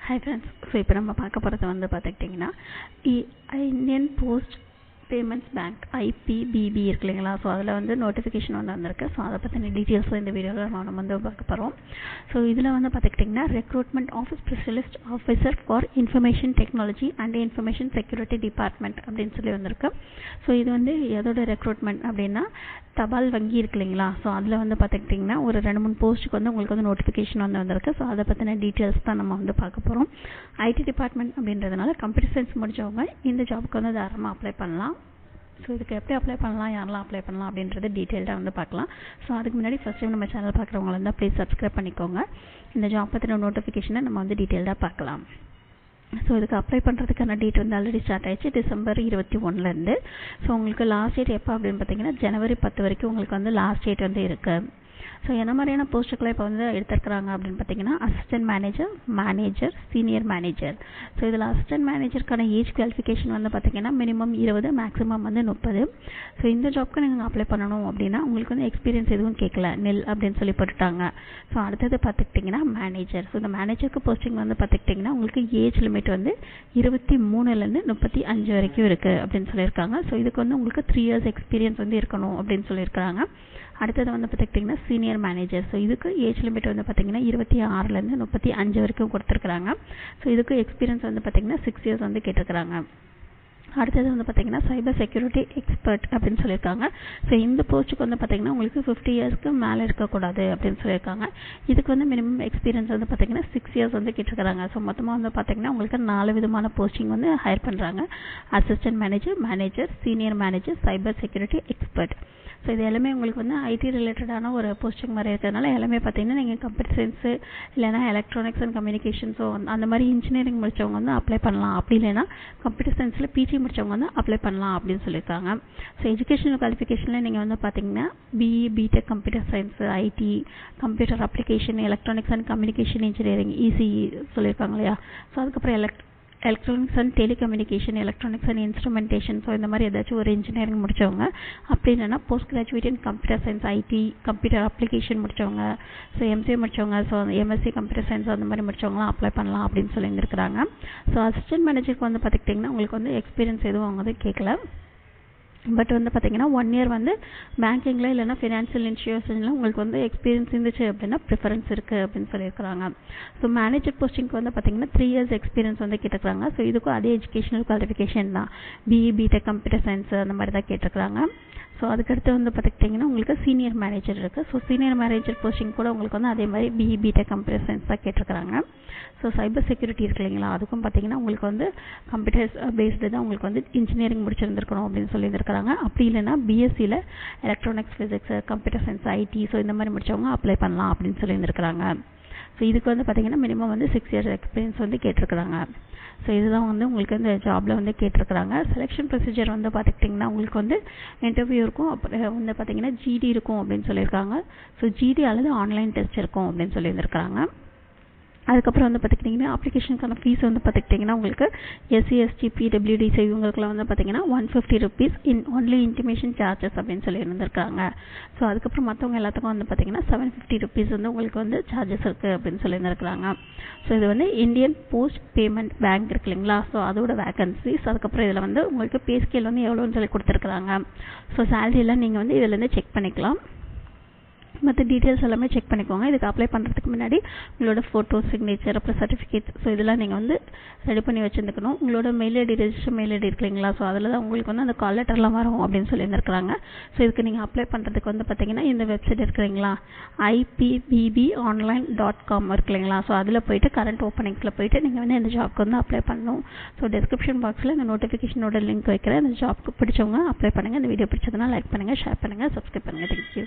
Hi friends, so இப்போ நம்ம பார்க்க போகிறது வந்து பார்த்துக்கிட்டிங்கன்னா Indian post payments bank IPBB இருக்கு இல்லைங்களா. ஸோ அதில் வந்து நோட்டிஃபிகேஷன் வந்து வந்திருக்கு. ஸோ அதை பற்றின டீட்டெயில்ஸும் இந்த வீடியோவில் நம்ம வந்து பார்க்க போகிறோம். ஸோ இதில் வந்து பார்த்துக்கிட்டிங்கன்னா recruitment office specialist officer for information technology and information security department அப்படின்னு சொல்லி வந்திருக்கு. ஸோ இது வந்து எதோட ரெக்ரூட்மெண்ட் அப்படின்னா தபால் வங்கி இருக்கு இல்லைங்களா. ஸோ அதில் வந்து பார்த்துக்கிட்டிங்கன்னா ஒரு 2-3 போஸ்ட்டுக்கு வந்து உங்களுக்கு வந்து நோட்டிஃபிகேஷன் வந்து வந்திருக்கு. ஸோ அதை பற்றின டீட்டெயில்ஸ் தான் நம்ம வந்து பார்க்க போகிறோம். ஐடி டிபார்ட்மெண்ட் அப்படின்றதுனால கம்ப்யூட்டர் சயின்ஸ் முடித்தவங்க இந்த ஜாபுக்கு வந்து தாராளமாக அப்ளை பண்ணலாம். ஸோ இதுக்கு எப்படி அப்ளை பண்ணலாம், யாரெல்லாம் அப்ளை பண்ணலாம் அப்படின்றது டீட்டெயில்டாக வந்து பார்க்கலாம். ஸோ அதுக்கு முன்னாடி ஃபஸ்ட் டைம் நம்ம சேனல் பார்க்குறவங்க இருந்தால் ப்ளீஸ் சப்ஸ்கிரைப் பண்ணிக்கோங்க. இந்த ஜாப் பற்றின நோட்டிஃபிகேஷனை நம்ம வந்து டீட்டெயில்டாக பார்க்கலாம். ஸோ இதுக்கு அப்ளை பண்ணுறதுக்கான டேட் வந்து ஆல்ரெடி ஸ்டார்ட் ஆயிடுச்சு, டிசம்பர் 21 ஸோ உங்களுக்கு லாஸ்ட் டேட் எப்போ அப்படின்னு பார்த்தீங்கன்னா ஜனவரி 10 வரைக்கும் உங்களுக்கு வந்து லாஸ்ட் டேட் வந்து இருக்குது. ஸோ என்ன மாதிரியான போஸ்ட்டுக்கெல்லாம் இப்போ வந்து எடுத்துருக்குறாங்க அப்படின்னு பார்த்தீங்கன்னா assistant manager, senior manager. So இதில் அசிஸ்டன்ட் மேனேஜருக்கான ஏஜ் குவாலிஃபிகேஷன் வந்து பார்த்தீங்கன்னா மினிமம் 20, மேக்ஸிமம் வந்து 30. ஸோ இந்த ஜாப்க்கு நீங்கள் அப்ளை பண்ணணும் அப்படின்னா உங்களுக்கு வந்து எக்ஸ்பீரியன்ஸ் எதுவும் கேட்கல, நெல் அப்படின்னு சொல்லி போட்டுட்டாங்க. ஸோ அடுத்தது பார்த்துக்கிட்டிங்கன்னா மேனேஜர். ஸோ இந்த மேனேஜருக்கு போஸ்டிங் வந்து பார்த்துக்கிட்டிங்கன்னா உங்களுக்கு ஏஜ் லிமிட் வந்து 23 35 வரைக்கும் இருக்குது அப்படின்னு சொல்லியிருக்காங்க. ஸோ இதுக்கு வந்து உங்களுக்கு 3 years எக்ஸ்பீரியன்ஸ் வந்து இருக்கணும் அப்படின்னு சொல்லியிருக்காங்க. அடுத்தது வந்து பார்த்துக்கிட்டிங்கன்னா சீனியர் மேனேஜர். ஸோ இதுக்கு ஏஜ் லிமிட் வந்து பார்த்திங்கன்னா 26 35 வரைக்கும் கொடுத்துருக்குறாங்க. ஸோ இதுக்கு எக்ஸ்பீரியன்ஸ் வந்து பார்த்திங்கன்னா 6 years வந்து கேட்டிருக்கிறாங்க. அடுத்தது வந்து பார்த்திங்கன்னா சைபர் செக்யூரிட்டி எக்ஸ்பர்ட் அப்படின்னு சொல்லியிருக்காங்க. ஸோ இந்த போஸ்ட்டுக்கு வந்து பார்த்திங்கன்னா உங்களுக்கு 50 yearsக்கு மேலே இருக்கக்கூடாது அப்படின்னு சொல்லியிருக்காங்க. இதுக்கு வந்து மினிமம் எக்ஸ்பீரியன்ஸ் வந்து பார்த்திங்கன்னா 6 years வந்து கேட்டிருக்கிறாங்க. ஸோ மொத்தமாக வந்து பார்த்திங்கன்னா உங்களுக்கு 4 விதமான போஸ்டிங் வந்து ஹையர் பண்ணுறாங்க. Assistant manager, senior manager, cyber security expert. So இது எல்லாமே உங்களுக்கு வந்து ஐடி ரிலேட்டடான ஒரு போஸ்டிங் மாதிரி இருக்கிறதுனால எல்லாமே பார்த்தீங்கன்னா நீங்கள் கம்ப்யூட்டர் சயின்ஸு இல்லைனா எலக்ட்ரானிக்ஸ் அண்ட் கம்யூனிகேஷன்ஸோ அந்த மாதிரி இன்ஜினியரிங் முடித்தவங்க வந்து அப்ளை பண்ணலாம். அப்படி இல்லைனா கம்ப்யூட்டர் சயின்ஸில் பிஜி முடித்தவங்க வந்து அப்ளை பண்ணலாம் அப்படின்னு சொல்லியிருக்காங்க. ஸோ எஜுகேஷனல் குவாலிஃபிகேஷனில் நீங்கள் வந்து பார்த்தீங்கன்னா BE, BTech computer science, IT, computer application, electronics and communication engineering, ECE சொல்லியிருக்காங்க இல்லையா. ஸோ அதுக்கப்புறம் electronics and telecommunication, electronics and instrumentation. So இந்த மாதிரி ஏதாச்சும் ஒரு இன்ஜினியரிங் முடித்தவங்க, அப்படி இல்லைனா post graduate in computer science, IT, computer application முடித்தவங்க, ஸோ எம்சிஏ முடித்தவங்க, ஸோ எம்எஸ்சி கம்ப்யூட்டர் சயின்ஸ் அந்த மாதிரி முடித்தவங்களாம் அப்ளை பண்ணலாம் அப்படின்னு சொல்லியிருக்கிறாங்க. ஸோ அசிஸ்டன்ட் மேனேஜருக்கு வந்து பார்த்துக்கிட்டிங்கன்னா உங்களுக்கு வந்து எக்ஸ்பீரியன்ஸ் எதுவும் அவங்க வந்து கேட்கல. பட் வந்து பார்த்தீங்கன்னா 1 year வந்து பேங்கிங்கில் இல்லைனா ஃபினான்ஷியல் இன்ஸ்டியூஷனில் உங்களுக்கு வந்து எக்ஸ்பீரியன்ஸ் இருந்துச்சு அப்படின்னா ப்ரிஃபரன்ஸ் இருக்குது அப்படின்னு சொல்லியிருக்கிறாங்க. ஸோ மேனேஜர் போஸ்டிங்க்கு வந்து பார்த்தீங்கன்னா 3 years எக்ஸ்பீரியன்ஸ் வந்து கேட்டிருக்கிறாங்க. ஸோ இதுக்கும் அதே எஜுகேஷனல் குவாலிஃபிகேஷன் தான், பிஇ, பிடெக் கம்ப்யூட்டர் சயின்ஸ் அந்த மாதிரி தான் கேட்டிருக்கிறாங்க. ஸோ அதுக்கடுத்து வந்து பார்த்துக்கிட்டிங்கன்னா உங்களுக்கு சீனியர் மேனேஜர் இருக்குது. ஸோ சீனியர் மேனேஜர் போஸ்டிங் கூட உங்களுக்கு வந்து அதே மாதிரி பிஇ, பிடெக் கம்ப்யூட்டர் சயின்ஸ் தான் கேட்டிருக்கிறாங்க. ஸோ சைபர் செக்யூரிட்டி இருக்கு இல்லைங்களா, அதுக்கும் பார்த்தீங்கன்னா உங்களுக்கு வந்து கம்ப்யூட்டர்ஸ் பேஸ்டு தான் உங்களுக்கு வந்து இன்ஜினியரிங் முடிச்சிருந்துருக்கணும் அப்படின்னு சொல்லியிருக்கிறாங்க. அப்படி இல்லைனா பிஎஸ்சியில் electronics, physics, computer science, IT so இந்த மாதிரி முடித்தவங்க அப்ளை பண்ணலாம் அப்படின்னு சொல்லியிருக்கிறாங்க. ஸோ இதுக்கு வந்து பார்த்திங்கன்னா மினிமம் வந்து 6 years எக்ஸ்பீரியன்ஸ் வந்து கேட்டிருக்கிறாங்க. ஸோ இதுதான் வந்து உங்களுக்கு இந்த ஜாபில் வந்து கேட்டிருக்கிறாங்க. செலெக்ஷன் ப்ரொசீஜர் வந்து பார்த்துக்கிட்டிங்கன்னா உங்களுக்கு வந்து இன்டர்வியூ இருக்கும், அப்புறம் வந்து பார்த்திங்கன்னா ஜிடி இருக்கும் அப்படின்னு சொல்லியிருக்காங்க. ஸோ ஜிடி அல்லது ஆன்லைன் டெஸ்ட் இருக்கும் அப்படின்னு சொல்லியிருக்கிறாங்க. அதுக்கப்புறம் வந்து பார்த்துக்கிட்டிங்கன்னா அப்ளிகேஷனுக்கான ஃபீஸ் வந்து பார்த்துக்கிட்டிங்கன்னா உங்களுக்கு எஸ்சி, எஸ்டி, பிடபிள்யூடி இவங்களுக்குலாம் வந்து பார்த்திங்கன்னா 150 rupees in only intimation charges அப்படின்னு சொல்லி இருந்திருக்காங்க. ஸோ அதுக்கப்புறம் மற்றவங்க எல்லாத்துக்கும் வந்து பார்த்திங்கன்னா 750 rupees வந்து உங்களுக்கு வந்து சார்ஜஸ் இருக்குது அப்படின்னு சொல்லி இருந்திருக்கிறாங்க. ஸோ இது வந்து இந்தியன் போஸ்ட் பேமெண்ட் பேங்க் இருக்கு இல்லைங்களா. ஸோ அதோட வேகன்சிஸ். அதுக்கப்புறம் இதில் வந்து உங்களுக்கு பே ஸ்கேல் வந்து எவ்வளோன்னு சொல்லி கொடுத்துருக்குறாங்க. ஸோ சேலரியெல்லாம் நீங்கள் வந்து இதிலேருந்து செக் பண்ணிக்கலாம். மற்ற டீட்டெயில்ஸ் எல்லாமே செக் பண்ணிக்கோங்க. இதுக்கு அப்ளை பண்ணுறதுக்கு முன்னாடி உங்களோட ஃபோட்டோ, சிக்னேச்சர், அப்புறம் சர்டிஃபிகேட் ஸோ இதெல்லாம் நீங்கள் வந்து ரெடி பண்ணி வச்சுருந்துக்கணும். உங்களோட mail ID, register mail ID இருக்கு இல்லைங்களா. ஸோ அதில் தான் உங்களுக்கு வந்து அந்த கால் லெட்டர்லாம் வரும் அப்படின்னு சொல்லியிருந்துருக்காங்க. ஸோ இதுக்கு நீங்கள் அப்ளை பண்ணுறதுக்கு வந்து பார்த்தீங்கன்னா இந்த வெப்சைட் இருக்குங்களா, IPBBonline.com இருக்கு இல்லைங்களா. ஸோ அதில் போய்ட்டு கரண்ட் ஓப்பனிங்ஸில் போய்ட்டு நீங்கள் வந்து இந்த ஜாப்க்கு வந்து அப்ளை பண்ணணும். ஸோ டிஸ்கிரிப்ஷன் பாக்ஸில் இந்த நோட்டிஃபிகேஷனோட லிங்க் வைக்கிறேன். இந்த ஜாப்க்கு பிடிச்சவங்க அப்ளை பண்ணுங்கள். இந்த வீடியோ பிடிச்சதுன்னா லைக் பண்ணுங்கள், ஷேர் பண்ணுங்கள், சப்ஸ்கிரைப் பண்ணுங்கள். தேங்க்யூ.